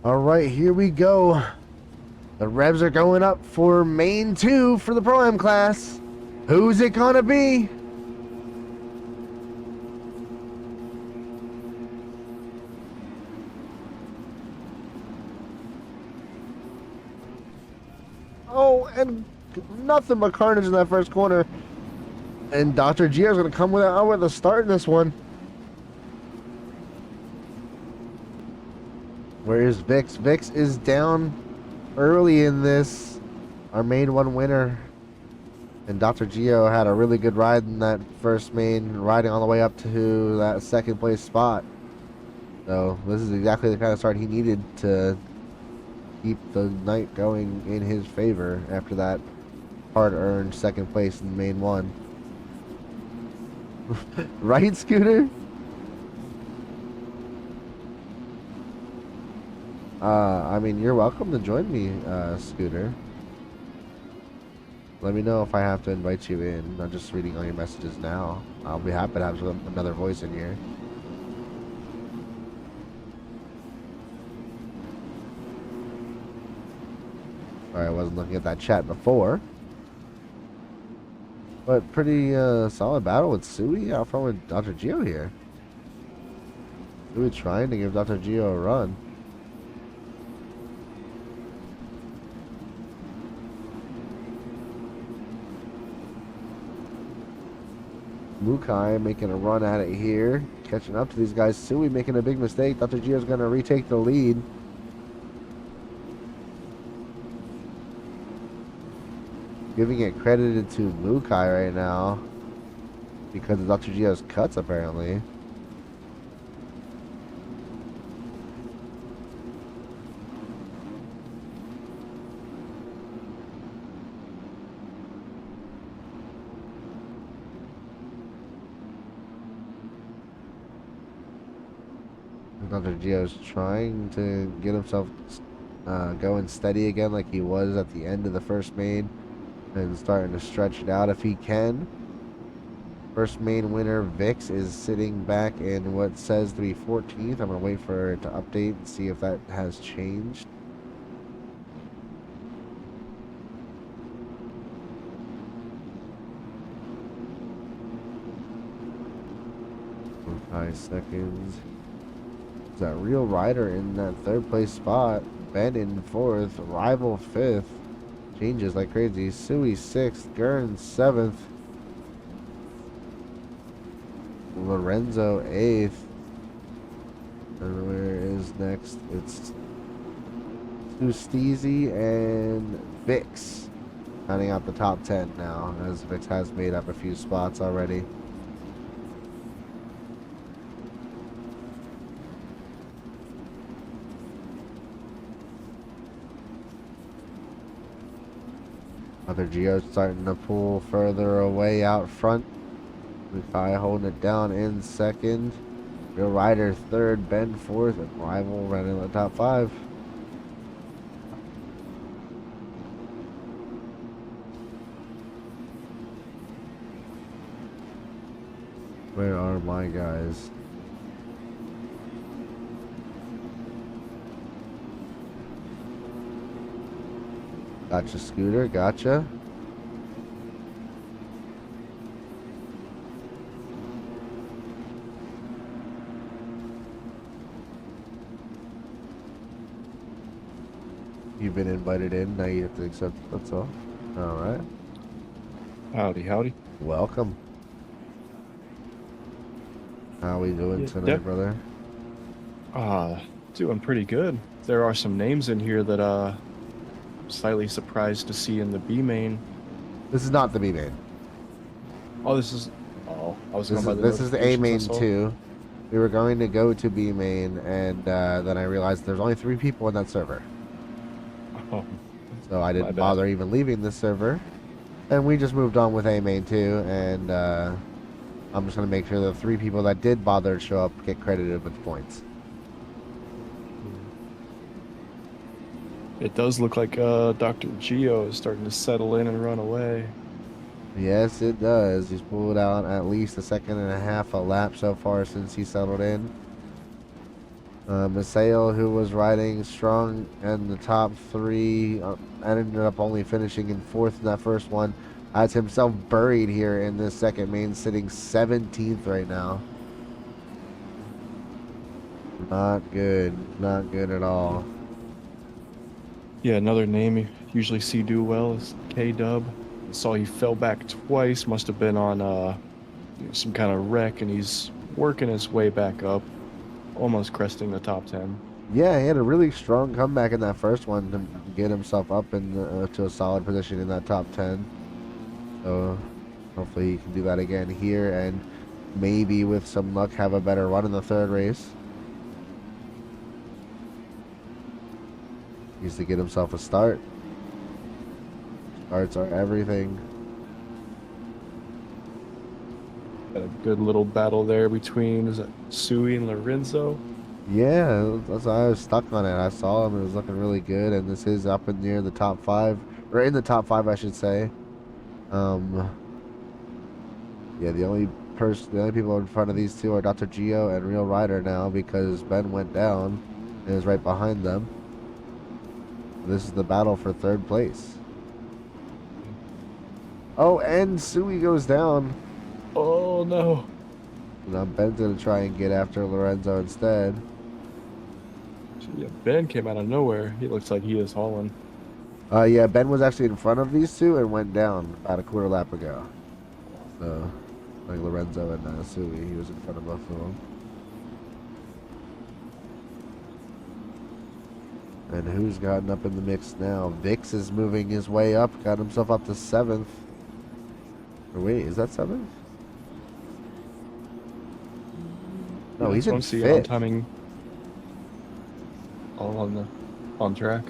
All right, here we go. The revs are going up for main 2 for the Pro-Am class. Who's it gonna be? Oh, and nothing but carnage in that first corner. And Dr. Gio's gonna come out with a start in this one. Where is Vix? Vix is down early in this. Our main 1 winner. And Dr. Gio had a really good ride in that first main, riding all the way up to that second place spot. So this is exactly the kind of start he needed to keep the night going in his favor after that hard-earned second place in main 1. Right, Scooter? I mean, you're welcome to join me, Scooter. Let me know if I have to invite you in. I'm just reading all your messages now. I'll be happy to have another voice in here. Sorry, I wasn't looking at that chat before. But pretty solid battle with Sui out front with Dr. Gio here. Sui trying to give Dr. Gio a run. Mukai making a run at it here. Catching up to these guys. Sui making a big mistake. Dr. Gio's going to retake the lead. Giving it credited to Mukai right now. Because of Dr. Gio's cuts, apparently. Dr. Gio's trying to get himself going steady again like he was at the end of the first main and starting to stretch it out if he can. First main winner, Vix, is sitting back in what says to be 14th. I'm going to wait for it to update and see if that has changed. For 5 seconds. That real rider in that third place spot. Ben in 4th. Rival 5th. Changes like crazy. Sui 6th. Gurn 7th. Lorenzo 8th. And where is next? It's Steezy and Vix. Counting out the top 10 now, as Vix has made up a few spots already. Other Geo's starting to pull further away out front. Mukai holding it down in 2nd. Real Rider 3rd, Ben 4th, and Rival running in the top 5. Where are my guys? Gotcha, Scooter. Gotcha. You've been invited in. Now you have to accept it. That's all. All right. Howdy, howdy. Welcome. How we doing tonight, brother? Doing pretty good. There are some names in here that I'm slightly surprised to see in the B main. This is not the B main. Oh, this is. Oh, I was going by the This is the A main notifications I saw. 2. We were going to go to B main, and then I realized there's only 3 people in that server. Oh, So I didn't bother even leaving the server. And we just moved on with A main 2, and I'm just going to make sure the 3 people that did bother to show up get credited with points. it does look like Dr. Gio is starting to settle in and run away. Yes, it does. He's pulled out at least a 1.5 seconds a lap so far since he settled in. Maseo, who was riding strong in the top three, ended up only finishing in fourth in that first one. Has himself buried here in this second main, sitting 17th right now. Not good. Not good at all. Yeah, another name you usually see do well is K-Dub. I saw he fell back twice. Must have been on some kind of wreck, and he's working his way back up, almost cresting the top 10. Yeah, he had a really strong comeback in that first one to get himself up to a solid position in that top 10. So hopefully he can do that again here and maybe with some luck have a better run in the third race. Needs to get himself a start. Starts are everything. Got a good little battle there between, is it Sui and Lorenzo? Yeah, that's why I was stuck on it. I saw him; it was looking really good, and this is up and near the top five, or in the top five, I should say. Um, yeah, the only people in front of these two are Dr. Gio and Real Rider now because Ben went down and is right behind them. This is the battle for third place. Oh, and Sui goes down. Oh no. Now Ben's gonna try and get after Lorenzo instead. Yeah, Ben came out of nowhere. He looks like he is hauling. Yeah, Ben was actually in front of these two and went down about a quarter lap ago. So, like Lorenzo and Sui, he was in front of both of them. And who's gotten up in the mix now? Vix is moving his way up, got himself up to 7th. Or wait, is that 7th? No, he's in 5th. Timing all on track.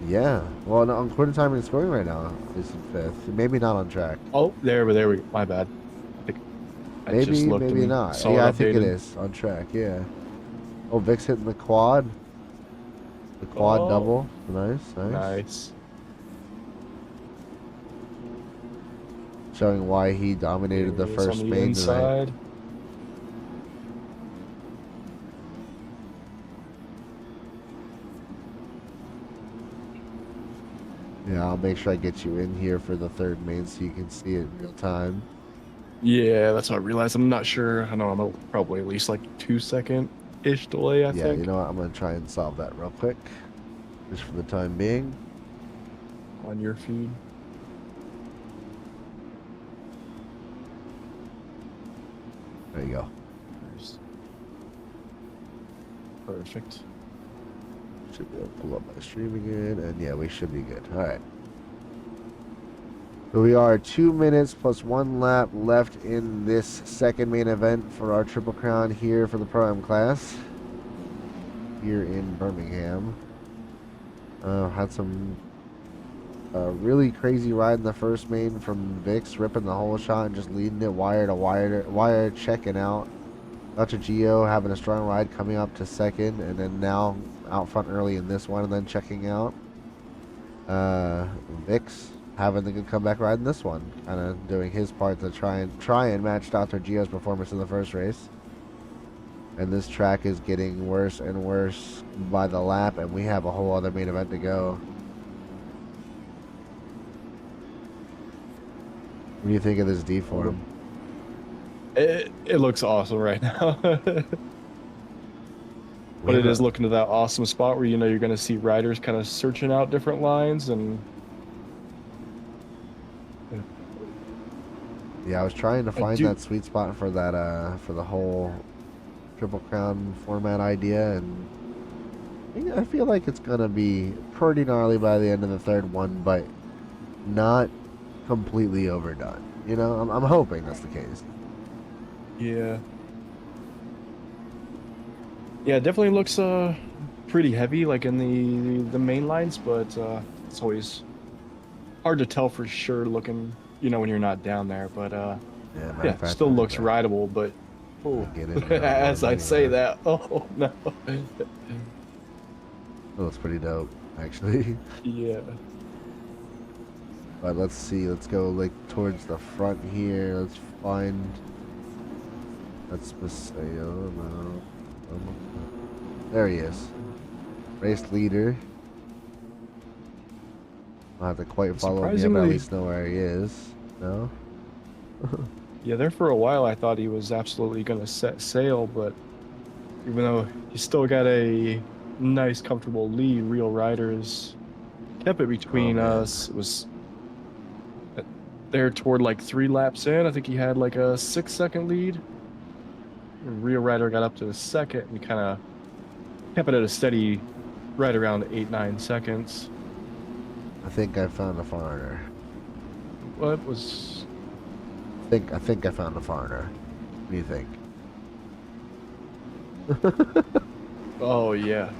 Yeah. Well, no, on quarter timing and scoring right now, he's in 5th. Maybe not on track. Oh, there we go. My bad. I think I just Maybe, looked maybe and not. saw Yeah, it I think it updated. is on track. Yeah. Oh, Vic's hitting the quad. The quad double. Nice, nice. Nice. Showing why he dominated the There he is first on the main tonight. inside. Yeah, I'll make sure I get you in here for the third main so you can see it in real time. Yeah, that's what I realized. I'm not sure. I know I'm probably at least like 2-second-ish delay, I Yeah, think. you know what? I'm going to try and solve that real quick. Just for the time being. On your feed. There you go. Nice. Perfect. Should be able to pull up my stream again. And yeah, we should be good. All right. So we are 2 minutes plus 1 lap left in this second main event for our Triple Crown here for the Pro-Am class. Here in Birmingham. Had some really crazy ride in the first main from Vix, ripping the whole shot and just leading it wire to wire, checking out. Dr. Gio having a strong ride coming up to second, and then now out front early in this one and then checking out. Vix having the good comeback ride in this one, kind of doing his part to try and match Dr. Gio's performance in the first race. And this track is getting worse and worse by the lap, and we have a whole other main event to go. What do you think of this D-form? It looks awesome right now. But it is looking to that awesome spot where you're going to see riders kind of searching out different lines and. Yeah, I was trying to find that sweet spot for that for the whole Triple Crown format idea, and I feel like it's gonna be pretty gnarly by the end of the third one, but not completely overdone. You know, I'm hoping that's the case. Yeah. Yeah, it definitely looks pretty heavy, like in the main lines, but it's always hard to tell for sure looking, when you're not down there. But yeah, still looks rideable. But as I say that, oh no, it looks pretty dope, actually. Yeah. But let's see. Let's go like towards the front here. Let's find. That's Maseo. No. There he is. Race leader. I'll have to quite follow him yet, but at Surprisingly, least know where he is. No? yeah, there for a while I thought he was absolutely gonna set sail, but even though he still got a nice, comfortable lead, Real Riders kept it Oh, between man. us. It was there toward like 3 laps in. I think he had like a 6 second lead. And Real Rider got up to the second and kind of kept it at a steady right around 8, 9 seconds. I think I found a foreigner. Well, it was. I think I found a foreigner. What do you think? Oh yeah.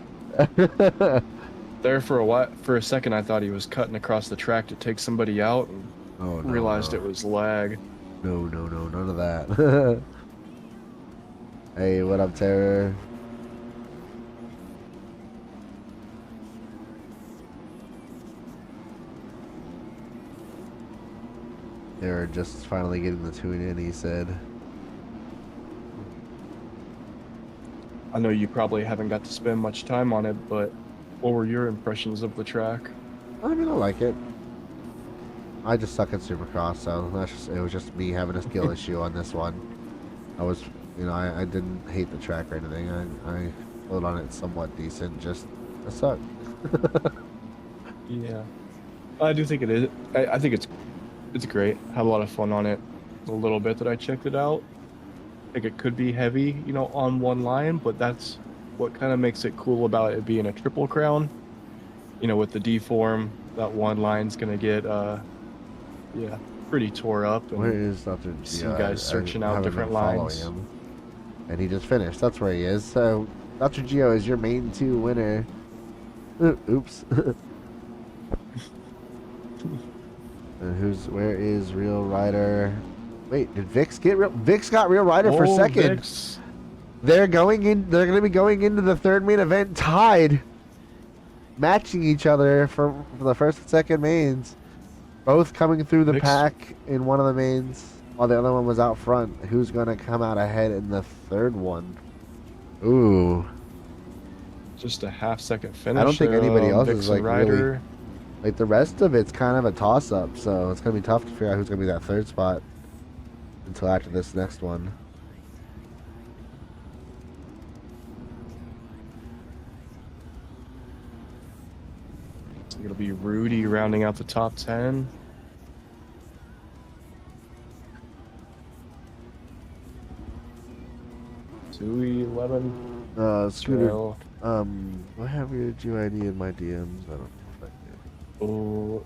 There for a second, I thought he was cutting across the track to take somebody out, and Oh, no, realized no. it was lag. No, no, no, none of that. Hey, what up, Terror? Terror just finally getting the tune in, he said. I know you probably haven't got to spend much time on it, but what were your impressions of the track? I mean, I like it. I just suck at Supercross, so it was just me having a skill issue on this one. I was, I didn't hate the track or anything. I rode on it somewhat decent, just I suck. Yeah, I do think it is. I think it's great. Had a lot of fun on it. A little bit that I checked it out. I think it could be heavy, on one line, but that's what kind of makes it cool about it being a triple crown. With the deform, that one line's gonna get yeah, pretty tore up, Where and is Dr. see Gio? guys searching I out haven't different been following lines. him. And he just finished. That's where he is. So, Dr. Gio is your main 2 winner. Oops. And where is Real Rider? Wait, did Vix get Vix got Real Rider for second. Vix. They're going to be going into the third main event tied, matching each other for the first and second mains. Both coming through the Vix. pack in one of the mains, while the other one was out front. Who's going to come out ahead in the third one? Ooh. Just a half-second finish. I don't think anybody else Vix is and like really Ryder. like the rest of it's kind of a toss-up, so it's going to be tough to figure out who's going to be that third spot until after this next one. It'll be Rudy rounding out the top 10. Tui, Lemon, Scooter, Trail. what have your GID in my DMs? I don't know if I did. Oh,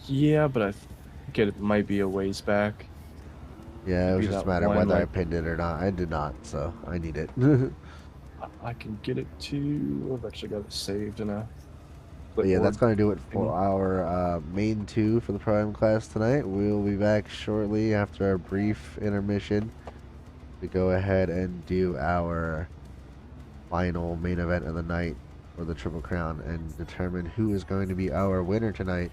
yeah, but I think it might be a ways back. Yeah, it was Maybe just a that matter of one, whether I like- pinned it or not. I did not, so I need it. I can get it to. I've actually got it saved in a. But yeah, that's clipboard. going to do it for our main 2 for the ProAm class tonight. We'll be back shortly after our brief intermission to go ahead and do our final main event of the night for the Triple Crown and determine who is going to be our winner tonight.